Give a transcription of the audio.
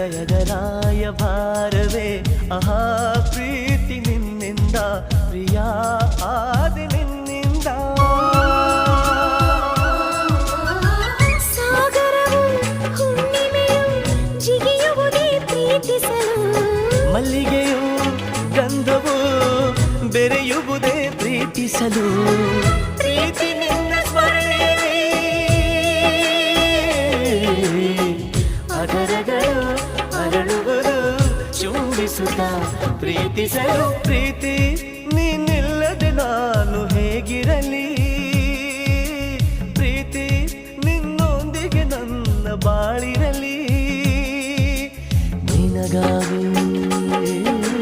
ಹೃದಯದ ರಾಯಭಾರವೇ ಆಹಾ ಪ್ರೀತಿ ನಿನ್ನಿಂದ ಪ್ರಿಯ ಆದಿ ನಿನ್ನಿಂದ ಸಾಗರವು ಹುಣ್ಣಿಮೆಯು ಜಿಗಿಯುವುದೇ ಪ್ರೀತಿಸಲು ಮಲ್ಲಿಗೆಯು ಗಂಧವು ಬೆರೆಯುವುದೇ ಪ್ರೀತಿಸಲು ಪ್ರೀತಿ ನಿನ್ನ ಸ್ಮರಣೆಯಲ್ಲಿ ಅದರಗಳು ಅರಳುವುದು ಚುಂಬಿಸುತ್ತ ಪ್ರೀತಿಸಲು ಪ್ರೀತಿ ನೀನಿಲ್ಲದೆ ನಾನು ಹೇಗಿರಲಿ ಪ್ರೀತಿ ನಿನ್ನೊಂದಿಗೆ ನನ್ನ ಬಾಳಿರಲಿ ನಿನಗಾಗಿ